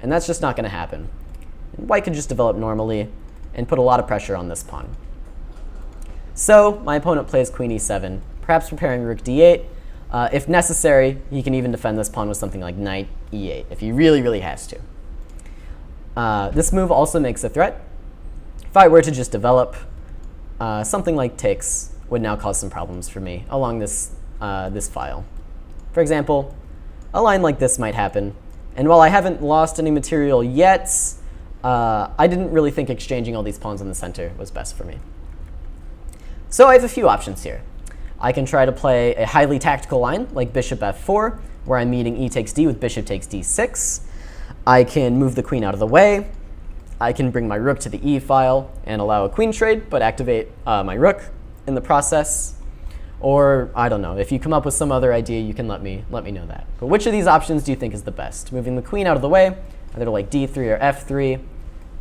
and that's just not going to happen. And white could just develop normally and put a lot of pressure on this pawn. So my opponent plays queen e7, perhaps preparing rook d8. If necessary, he can even defend this pawn with something like knight e8, if he really, really has to. This move also makes a threat. If I were to just develop, something like takes would now cause some problems for me along this file. For example, a line like this might happen, and while I haven't lost any material yet, I didn't really think exchanging all these pawns in the center was best for me. So I have a few options here. I can try to play a highly tactical line like bishop f4, where I'm meeting e takes d with bishop takes d6. I can move the queen out of the way. I can bring my rook to the e file and allow a queen trade, but activate my rook in the process. Or, I don't know, if you come up with some other idea, you can let me know that. But which of these options do you think is the best? Moving the queen out of the way, either to like d3 or f3,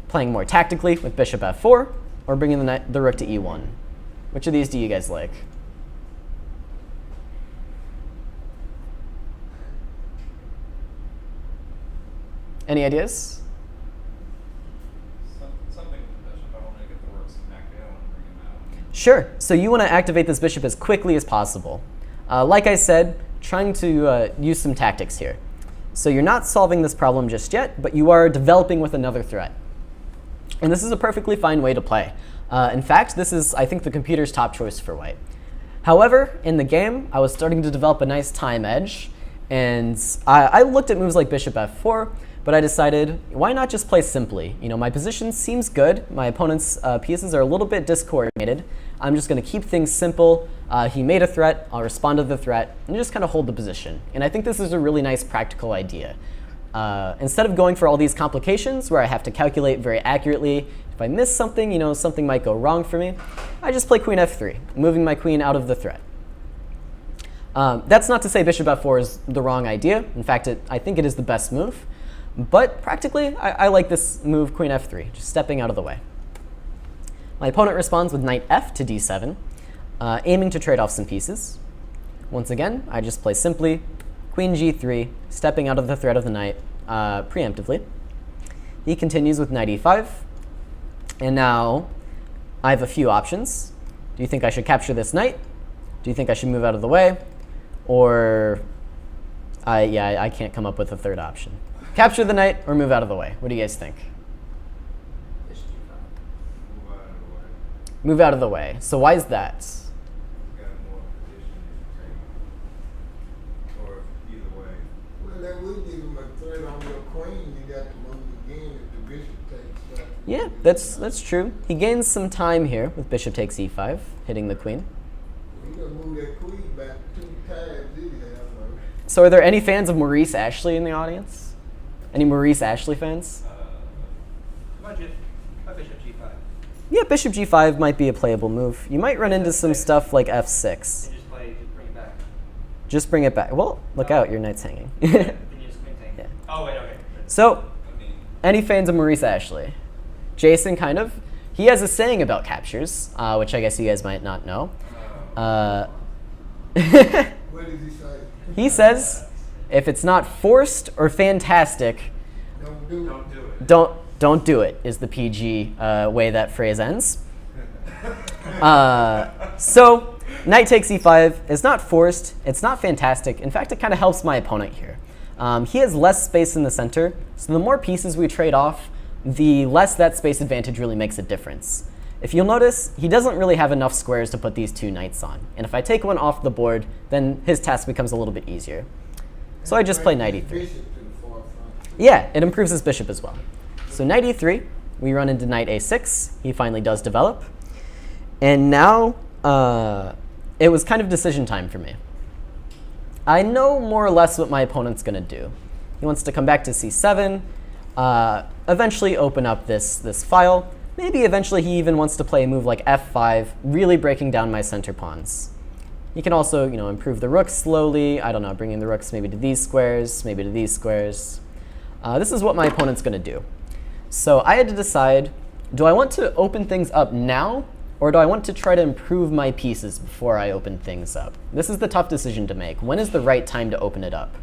playing more tactically with bishop f4, or bringing the rook to e1? Which of these do you guys like? Any ideas? Something with the bishop. I want to get the rook smacked down and bring him out. Sure. So you want to activate this bishop as quickly as possible. Like I said, trying to use some tactics here. So you're not solving this problem just yet, but you are developing with another threat. And this is a perfectly fine way to play. In fact, this is, I think, the computer's top choice for white. However, in the game, I was starting to develop a nice time edge, and I looked at moves like bishop f4, but I decided, why not just play simply? You know, my position seems good. My opponent's pieces are a little bit discoordinated. I'm just going to keep things simple. He made a threat. I'll respond to the threat and just kind of hold the position. And I think this is a really nice practical idea. Instead of going for all these complications where I have to calculate very accurately, if I miss something, you know, something might go wrong for me, I just play queen f3, moving my queen out of the threat. That's not to say bishop f4 is the wrong idea. In fact, I think it is the best move. But practically, I like this move, queen f3, just stepping out of the way. My opponent responds with knight f to d7, aiming to trade off some pieces. Once again, I just play simply queen g3, stepping out of the threat of the knight preemptively. He continues with knight e5. And now I have a few options. Do you think I should capture this knight? Do you think I should move out of the way? Or, I can't come up with a third option. Capture the knight or move out of the way? What do you guys think? Move out of the way. Move out of the way. So why is that? You got more position if you take. Or either way. Well, that would give him a threat on your queen. You got to move again if the bishop takes. Yeah, that's true. He gains some time here with bishop takes e5, hitting the queen. You got to move that queen back 2 times anyhow. So are there any fans of Maurice Ashley in the audience? Any Maurice Ashley fans? Budget. My bishop. Yeah, bishop g5 might be a playable move. You might run into some stuff like f6. And just bring it back. Just bring it back. Well, look out, your knight's hanging. Then you just maintain. Yeah. Oh, wait, okay. So, I mean, and he feigns a Maurice Ashley. Jason, kind of, he has a saying about captures, which I guess you guys might not know. What does he say? He says, if it's not forced or fantastic, Don't do it. don't do it. don't do it, is the PG way that phrase ends. So, knight takes e5 is not forced, it's not fantastic. In fact, it kind of helps my opponent here. He has less space in the center, so the more pieces we trade off, the less that space advantage really makes a difference. If you'll notice, he doesn't really have enough squares to put these two knights on. And if I take one off the board, then his task becomes a little bit easier. So I just play knight e3. Bishop to the forefront. Yeah, it improves his bishop as well. So knight e3, we run into knight a6. He finally does develop. And now it was kind of decision time for me. I know more or less what my opponent's going to do. He wants to come back to c7, eventually open up this file. Maybe eventually he even wants to play a move like f5, really breaking down my center pawns. He can also, improve the rooks slowly. I don't know, bringing the rooks maybe to these squares, maybe to these squares. This is what my opponent's going to do. So I had to decide, do I want to open things up now, or do I want to try to improve my pieces before I open things up? This is the tough decision to make. When is the right time to open it up?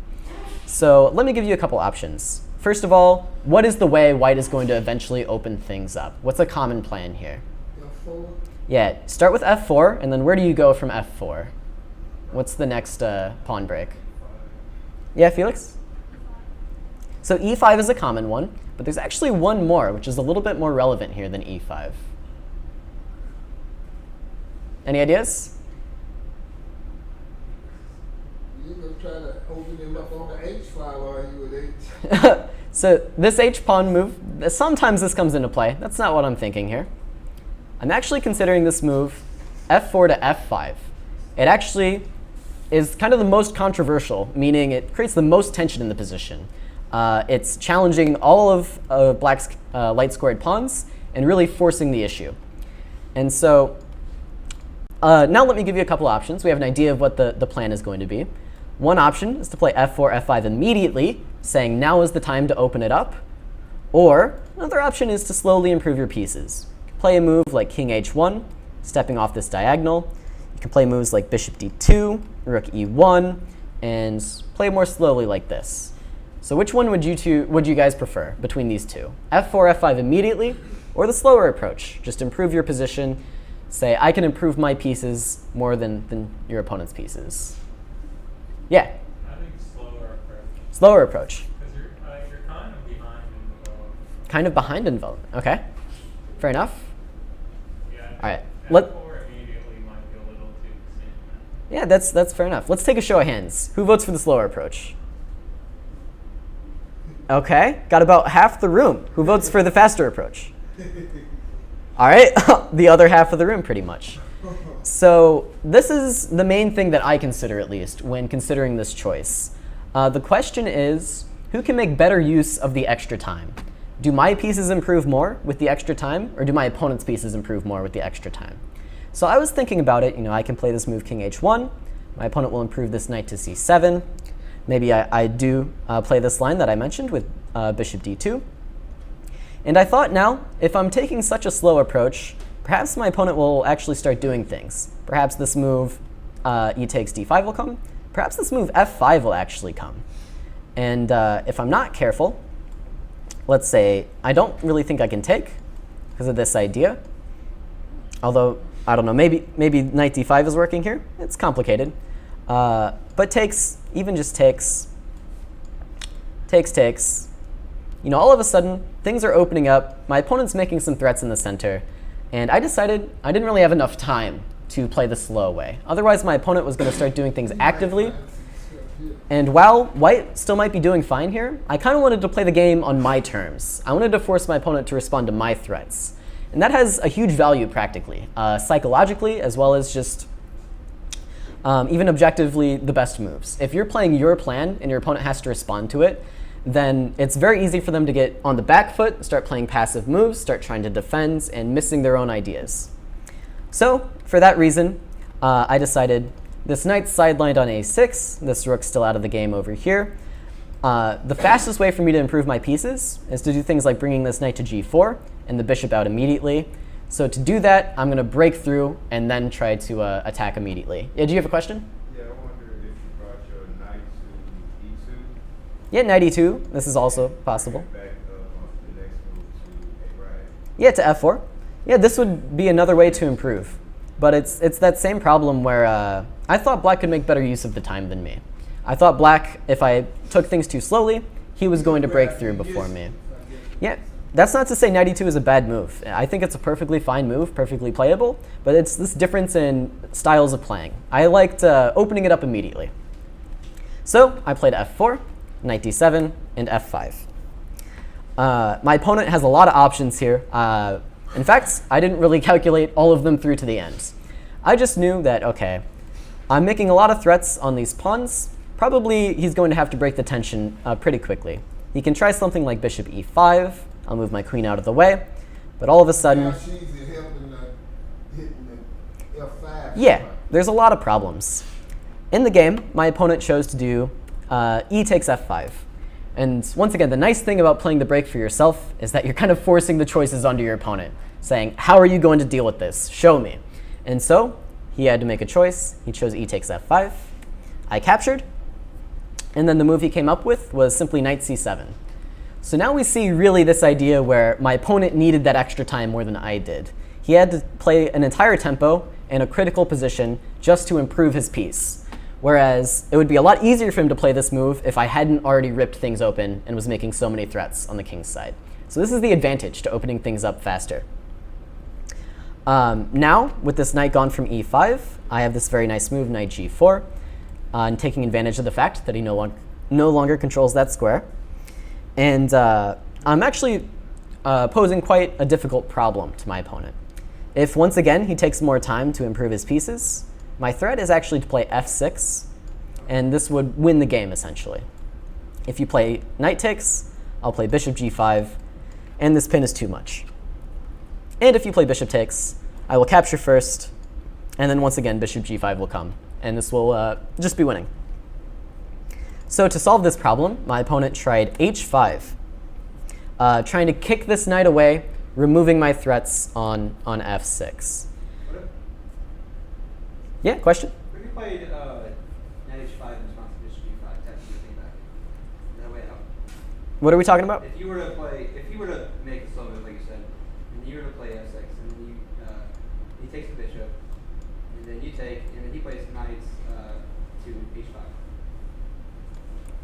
So let me give you a couple options. First of all, what is the way white is going to eventually open things up? What's a common plan here? F4. Yeah, start with f4, and then where do you go from f4? What's the next pawn break? Yeah, Felix? So e5 is a common one, but there's actually one more, which is a little bit more relevant here than e5. Any ideas? You're going to try to open him up on the H file, are you, with H? So this h-pawn move, sometimes this comes into play. That's not what I'm thinking here. I'm actually considering this move f4 to f5. It actually is kind of the most controversial, meaning it creates the most tension in the position. It's challenging all of black's light squared pawns and really forcing the issue. And so now let me give you a couple options. We have an idea of what the plan is going to be. One option is to play f4, f5 immediately, saying now is the time to open it up. Or another option is to slowly improve your pieces. You can play a move like king h1, stepping off this diagonal. You can play moves like bishop d2, rook e1, and play more slowly like this. So which one would you guys prefer between these two? f4, f5 immediately, or the slower approach? Just improve your position. Say, I can improve my pieces more than your opponent's pieces. Yeah, I think slower approach. slower approach. Because you're kind of behind in development. Kind of behind in development. Okay, fair enough. Yeah, All right, F4 immediately might be a little too soon. yeah, that's fair enough. Let's take a show of hands. Who votes for the slower approach? Okay, got about half the room. Who votes for the faster approach? All right, the other half of the room pretty much. So this is the main thing that I consider, at least, when considering this choice. The question is, who can make better use of the extra time? Do my pieces improve more with the extra time, or do my opponent's pieces improve more with the extra time? So I was thinking about it. I can play this move king h1. My opponent will improve this knight to c7. Maybe I do play this line that I mentioned with bishop d2. And I thought now, if I'm taking such a slow approach, perhaps my opponent will actually start doing things. Perhaps this move e takes d5 will come. Perhaps this move f5 will actually come. And if I'm not careful, let's say I don't really think I can take because of this idea. Although, I don't know, maybe knight d5 is working here. It's complicated. But takes, even just takes, all of a sudden, things are opening up. My opponent's making some threats in the center. And I decided I didn't really have enough time to play the slow way. Otherwise, my opponent was going to start doing things actively. And while white still might be doing fine here, I kind of wanted to play the game on my terms. I wanted to force my opponent to respond to my threats. And that has a huge value practically, psychologically, as well as just even objectively the best moves. If you're playing your plan and your opponent has to respond to it, then it's very easy for them to get on the back foot, start playing passive moves, start trying to defend, and missing their own ideas. So for that reason, I decided this knight's sidelined on a6, this rook's still out of the game over here. The fastest way for me to improve my pieces is to do things like bringing this knight to g4 and the bishop out immediately. So to do that, I'm going to break through and then try to attack immediately. Yeah, do you have a question? Yeah, I wonder if you brought your knight to e2. Yeah, knight e2. This is also possible. Back up on the next move to a right. Yeah, to f4. Yeah, this would be another way to improve. But it's that same problem where I thought black could make better use of the time than me. I thought black, if I took things too slowly, he was going to break through before me. Yeah, that's not to say knight e2 is a bad move. I think it's a perfectly fine move, perfectly playable, but it's this difference in styles of playing. I liked opening it up immediately. So I played f4, knight d7, and f5. My opponent has a lot of options here. In fact, I didn't really calculate all of them through to the end. I just knew that, okay, I'm making a lot of threats on these pawns. Probably he's going to have to break the tension pretty quickly. He can try something like bishop e5. I'll move my queen out of the way. But all of a sudden, yeah, there's a lot of problems. In the game, my opponent chose to do e takes f5. And once again, the nice thing about playing the break for yourself is that you're kind of forcing the choices onto your opponent, saying, how are you going to deal with this? Show me. And so he had to make a choice. He chose e takes f5. I captured. And then the move he came up with was simply knight c7. So now we see really this idea where my opponent needed that extra time more than I did. He had to play an entire tempo in a critical position just to improve his piece. Whereas it would be a lot easier for him to play this move if I hadn't already ripped things open and was making so many threats on the king's side. So this is the advantage to opening things up faster. Now, with this knight gone from e5, I have this very nice move, knight g4, and taking advantage of the fact that he no longer controls that square. And I'm actually posing quite a difficult problem to my opponent. If, once again, he takes more time to improve his pieces, my threat is actually to play f6, and this would win the game, essentially. If you play knight takes, I'll play bishop g5, and this pin is too much. And if you play bishop takes, I will capture first, and then once again, bishop g5 will come, and this will just be winning. So to solve this problem, my opponent tried h5, trying to kick this knight away, removing my threats on f6. Yeah, question? If you played knight h5 in response to bishop g5, tap your thing back. That way out. What are we talking about? If you were to make a slow move like you said, and you were to play f6, and then he takes the bishop, and then you take, and then he plays knight to h5.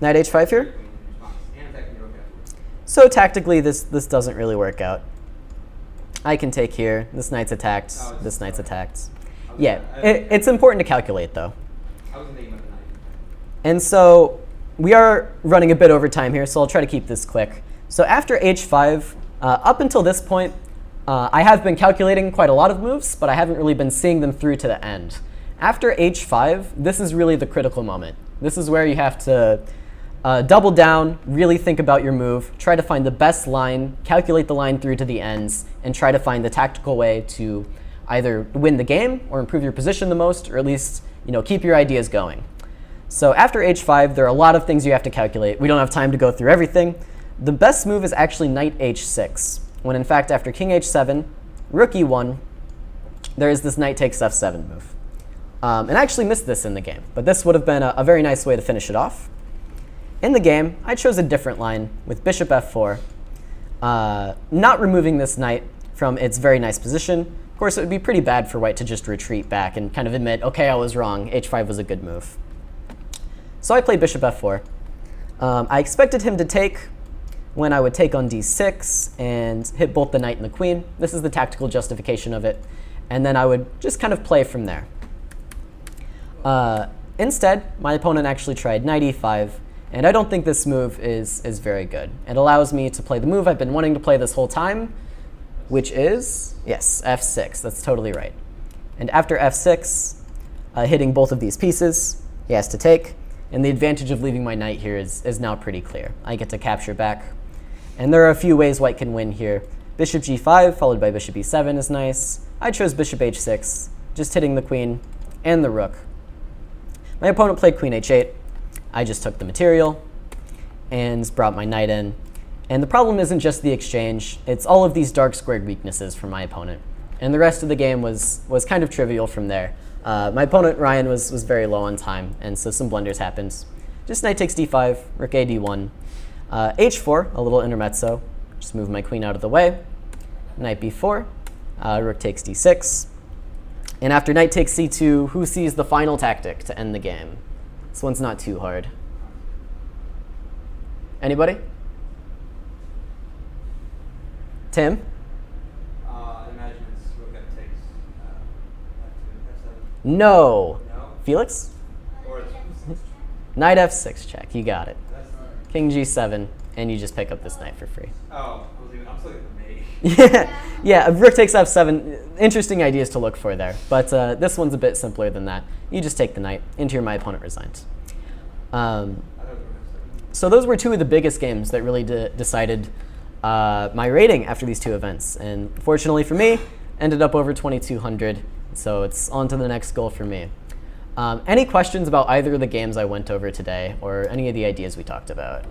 Knight h5 here? In response, and attacking your rook afterwards. So tactically, this doesn't really work out. I can take here. This knight's attacked. This knight's attacked. Yeah, it's important to calculate, though. I wasn't thinking about the knight. And so we are running a bit over time here, so I'll try to keep this quick. So after h5, up until this point, I have been calculating quite a lot of moves, but I haven't really been seeing them through to the end. After h5, this is really the critical moment. This is where you have to double down, really think about your move, try to find the best line, calculate the line through to the ends, and try to find the tactical way to either win the game or improve your position the most, or at least keep your ideas going. So after h5, there are a lot of things you have to calculate. We don't have time to go through everything. The best move is actually knight h6, when in fact after king h7, rook e1, there is this knight takes f7 move. And I actually missed this in the game, but this would have been a very nice way to finish it off. In the game, I chose a different line with bishop f4, not removing this knight from its very nice position. Of course, it would be pretty bad for white to just retreat back and kind of admit, okay, I was wrong, h5 was a good move. So I played bishop f4. I expected him to take when I would take on d6 and hit both the knight and the queen. This is the tactical justification of it. And then I would just kind of play from there. Instead, my opponent actually tried knight e5, and I don't think this move is very good. It allows me to play the move I've been wanting to play this whole time, which is, yes, f6. That's totally right. And after f6, hitting both of these pieces, he has to take. and the advantage of leaving my knight here is now pretty clear. I get to capture back. And there are a few ways white can win here. Bishop g5 followed by bishop e7 is nice. I chose bishop h6, just hitting the queen and the rook. My opponent played queen h8. I just took the material and brought my knight in. And the problem isn't just the exchange, it's all of these dark squared weaknesses from my opponent. And the rest of the game was kind of trivial from there. My opponent, Ryan, was very low on time, and so some blunders happened. Just knight takes d5, rook a d1. H4, a little intermezzo. Just move my queen out of the way. Knight b4, rook takes d6. And after knight takes c2, who sees the final tactic to end the game? This one's not too hard. Anybody? Tim? I imagine it's rook f takes f2, f7. No. No? Felix? Or it's Knight f6 check, you got it. that's King g7, and you just pick up this knight for free. oh, I'm still looking for me. Yeah, rook takes f7. Interesting ideas to look for there, but this one's a bit simpler than that. You just take the knight into your my opponent resigned. I thought it was rook f7. So those were two of the biggest games that really decided my rating after these two events, and fortunately for me, ended up over 2,200. So it's on to the next goal for me. Any questions about either of the games I went over today, or any of the ideas we talked about?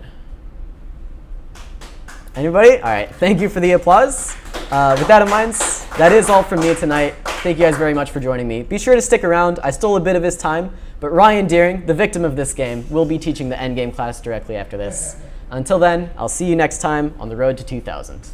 Anybody? All right, thank you for the applause. With that in mind, that is all from me tonight. Thank you guys very much for joining me. Be sure to stick around. I stole a bit of his time, but Ryan Deering, the victim of this game, will be teaching the endgame class directly after this. Until then, I'll see you next time on the road to 2000.